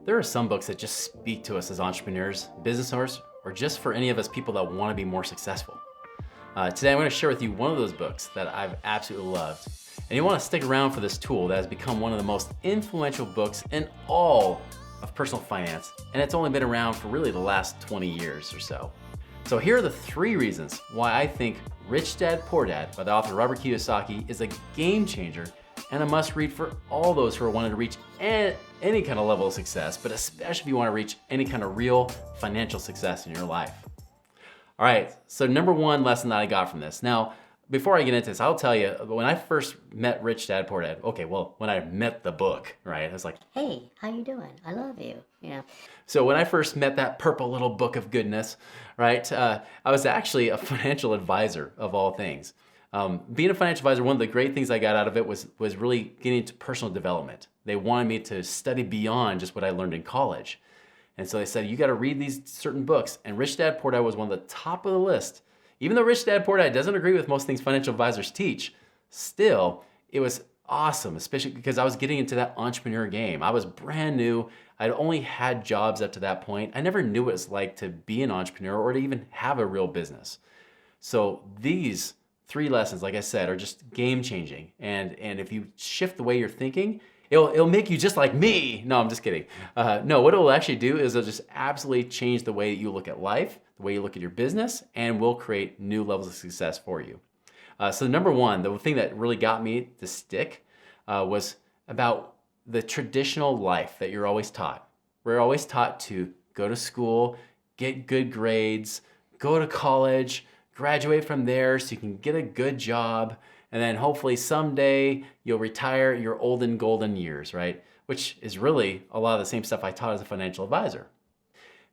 There are some books that just speak to us as entrepreneurs, business owners, or just for any of us people that want to be more successful. Today I'm going to share with you one of those books that I've absolutely loved. And you want to stick around for this tool that has become one of the most influential books in all of personal finance. And it's only been around for really the last 20 years or so. So here are the 3 reasons why I think Rich Dad, Poor Dad by the author Robert Kiyosaki is a game changer and a must read for all those who are wanting to reach any kind of level of success, but especially if you want to reach any kind of real financial success in your life. All right, so number 1 lesson that I got from this. Now, before I get into this, I'll tell you, when I first met Rich Dad, Poor Dad, when I met the book, right? I was like, hey, how you doing? I love you. So when I first met that purple little book of goodness, right? I was actually a financial advisor of all things. Being a financial advisor, one of the great things I got out of it was really getting into personal development. They wanted me to study beyond just what I learned in college. And so they said, you got to read these certain books. And Rich Dad, Poor Dad was one of the top of the list. Even though Rich Dad, Poor Dad doesn't agree with most things financial advisors teach, still, it was awesome, especially because I was getting into that entrepreneur game. I was brand new. I'd only had jobs up to that point. I never knew what it was like to be an entrepreneur or to even have a real business. So these 3 lessons, like I said, are just game changing. And if you shift the way you're thinking, it'll make you just like me. No, I'm just kidding. No, what it'll actually do is it'll just absolutely change the way that you look at life, the way you look at your business, and will create new levels of success for you. So number 1, the thing that really got me to stick was about the traditional life that you're always taught. We're always taught to go to school, get good grades, go to college, graduate from there so you can get a good job, and then hopefully someday you'll retire your olden golden years, right? Which is really a lot of the same stuff I taught as a financial advisor.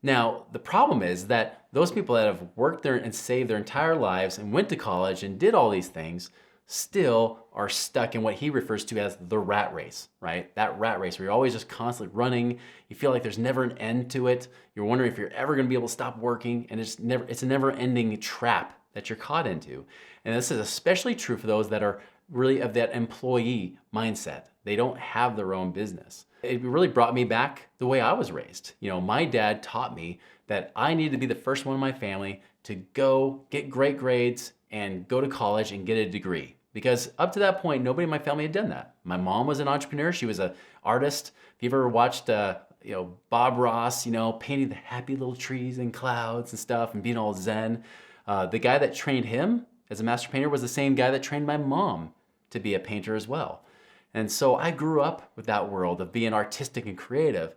Now, the problem is that those people that have worked there and saved their entire lives and went to college and did all these things still are stuck in what he refers to as the rat race, right? That rat race where you're always just constantly running. You feel like there's never an end to it. You're wondering if you're ever going to be able to stop working, and it's a never-ending trap that you're caught into. And this is especially true for those that are really of that employee mindset. They don't have their own business. It really brought me back the way I was raised. My dad taught me that I needed to be the first one in my family to go get great grades and go to college and get a degree. Because up to that point, nobody in my family had done that. My mom was an entrepreneur. She was an artist. If you've ever watched Bob Ross, painting the happy little trees and clouds and stuff and being all zen, the guy that trained him as a master painter was the same guy that trained my mom to be a painter as well. And so I grew up with that world of being artistic and creative.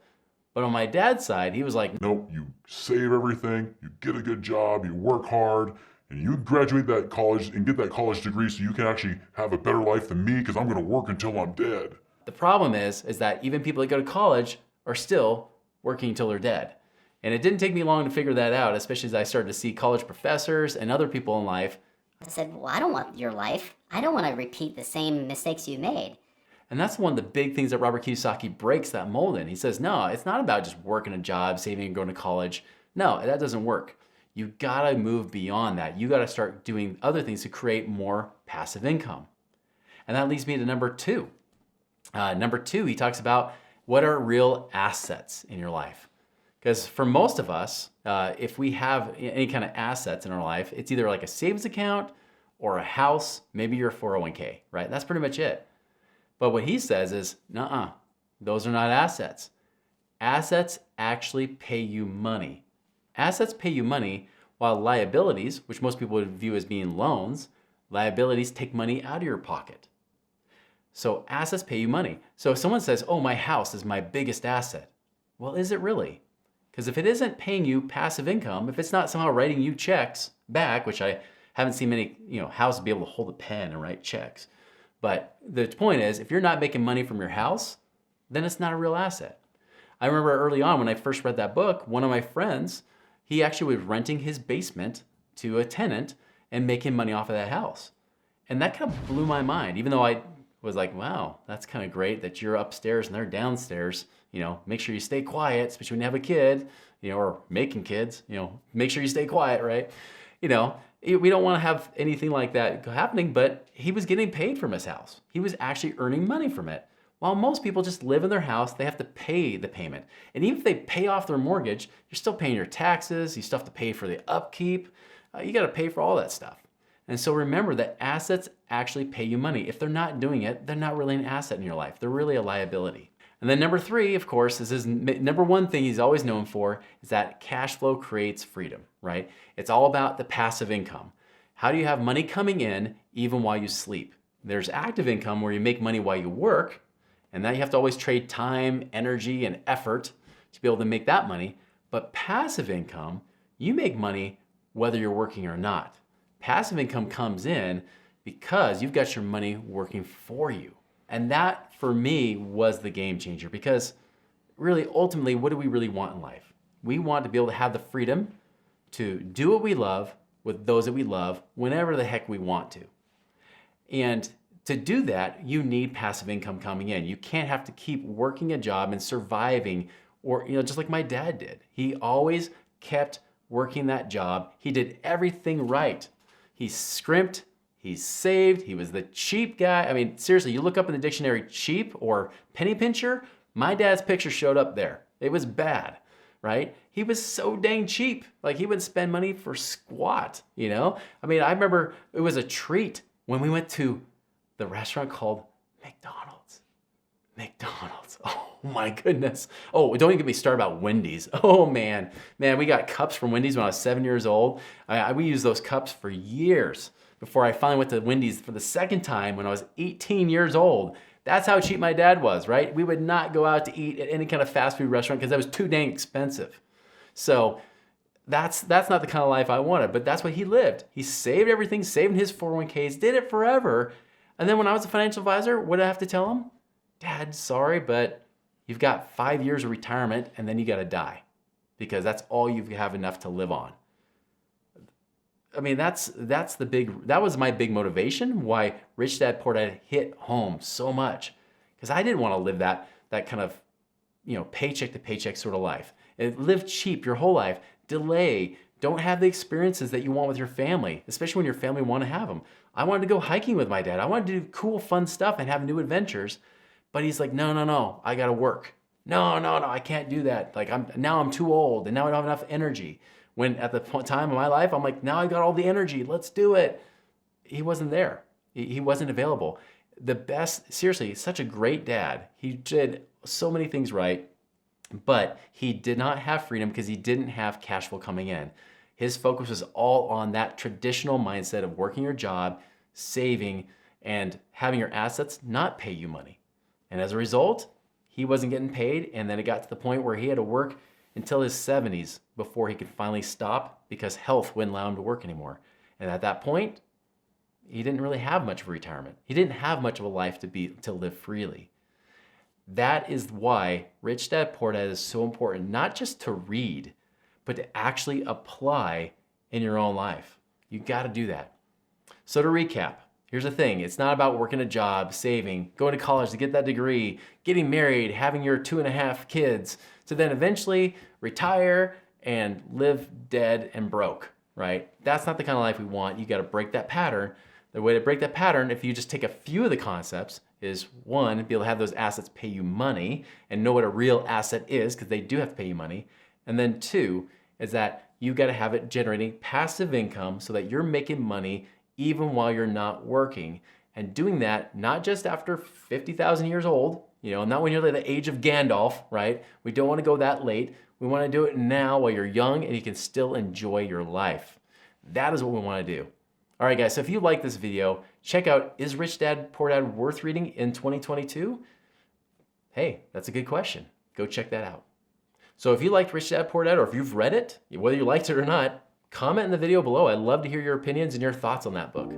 But on my dad's side, he was like, nope, you save everything, you get a good job, you work hard, and you graduate that college and get that college degree so you can actually have a better life than me because I'm going to work until I'm dead. The problem is that even people that go to college are still working until they're dead. And it didn't take me long to figure that out, especially as I started to see college professors and other people in life. I said, well, I don't want your life. I don't want to repeat the same mistakes you made. And that's one of the big things that Robert Kiyosaki breaks that mold in. He says, no, it's not about just working a job, saving and going to college. No, that doesn't work. You gotta move beyond that. You gotta start doing other things to create more passive income. And that leads me to number 2. Number 2, he talks about what are real assets in your life. Because for most of us, if we have any kind of assets in our life, it's either like a savings account or a house, maybe your 401k, right? That's pretty much it. But what he says is, nuh-uh, those are not assets. Assets actually pay you money. Assets pay you money, while liabilities, which most people would view as being loans, liabilities take money out of your pocket. So assets pay you money. So if someone says, oh, my house is my biggest asset, well, is it really? Because if it isn't paying you passive income, if it's not somehow writing you checks back, which I haven't seen many houses be able to hold a pen and write checks. But the point is, if you're not making money from your house, then it's not a real asset. I remember early on when I first read that book, one of my friends, he actually was renting his basement to a tenant and making money off of that house. And that kind of blew my mind, even though I was like, wow, that's kind of great that you're upstairs and they're downstairs. Make sure you stay quiet, especially when you have a kid, or making kids, make sure you stay quiet, right? We don't want to have anything like that happening, but he was getting paid from his house. He was actually earning money from it. While most people just live in their house, they have to pay the payment. And even if they pay off their mortgage, you're still paying your taxes, you still have to pay for the upkeep, you gotta pay for all that stuff. And so remember that assets actually pay you money. If they're not doing it, they're not really an asset in your life. They're really a liability. And then number 3, of course, is his number 1 thing he's always known for is that cash flow creates freedom, right? It's all about the passive income. How do you have money coming in even while you sleep? There's active income where you make money while you work, and that you have to always trade time, energy, and effort to be able to make that money. But passive income, you make money whether you're working or not. Passive income comes in because you've got your money working for you. And that, for me, was the game changer, because really, ultimately, what do we really want in life? We want to be able to have the freedom to do what we love with those that we love whenever the heck we want to. And to do that, you need passive income coming in. You can't have to keep working a job and surviving, or just like my dad did. He always kept working that job. He did everything right. He scrimped, he saved, he was the cheap guy. I mean, seriously, you look up in the dictionary cheap or penny pincher, my dad's picture showed up there. It was bad, right? He was so dang cheap. Like, he wouldn't spend money for squat, I mean, I remember it was a treat when we went to the restaurant called McDonald's. McDonald's. Oh my goodness. Oh, don't even get me started about Wendy's. Oh man. Man, we got cups from Wendy's when I was 7 years old. We used those cups for years before I finally went to Wendy's for the second time when I was 18 years old. That's how cheap my dad was, right? We would not go out to eat at any kind of fast food restaurant because that was too dang expensive. So that's not the kind of life I wanted, but that's what he lived. He saved everything, saved his 401ks, did it forever. And then when I was a financial advisor, what did I have to tell him? Dad, sorry, but you've got 5 years of retirement and then you got to die because that's all you have enough to live on. I mean, that was my big motivation why Rich Dad Poor Dad hit home so much, because I didn't want to live that kind of, paycheck to paycheck sort of life. Live cheap your whole life, delay, don't have the experiences that you want with your family, especially when your family want to have them. I wanted to go hiking with my dad. I wanted to do cool, fun stuff and have new adventures. But he's like, no, I gotta work. No, I can't do that. Like, I'm too old and now I don't have enough energy. When at the time of my life, I'm like, now I got all the energy, let's do it. He wasn't there. He wasn't available. Seriously, such a great dad. He did so many things right, but he did not have freedom because he didn't have cash flow coming in. His focus was all on that traditional mindset of working your job, saving, and having your assets not pay you money. And as a result, he wasn't getting paid, and then it got to the point where he had to work until his 70s before he could finally stop because health wouldn't allow him to work anymore. And at that point, he didn't really have much of a retirement. He didn't have much of a life to live freely. That is why Rich Dad Poor Dad is so important, not just to read, but to actually apply in your own life. You got to do that. So to recap, here's the thing. It's not about working a job, saving, going to college to get that degree, getting married, having your 2.5 kids, to then eventually retire and live dead and broke, right? That's not the kind of life we want. You got to break that pattern. The way to break that pattern, if you just take a few of the concepts, is 1, be able to have those assets pay you money and know what a real asset is, because they do have to pay you money. And then 2 is that you got to have it generating passive income so that you're making money even while you're not working. And doing that, not just after 50,000 years old, not when you're at the age of Gandalf, right? We don't want to go that late. We want to do it now while you're young and you can still enjoy your life. That is what we want to do. All right, guys, so if you like this video, check out, is Rich Dad Poor Dad worth reading in 2022? Hey, that's a good question. Go check that out. So if you liked Rich Dad Poor Dad, or if you've read it, whether you liked it or not, comment in the video below. I'd love to hear your opinions and your thoughts on that book.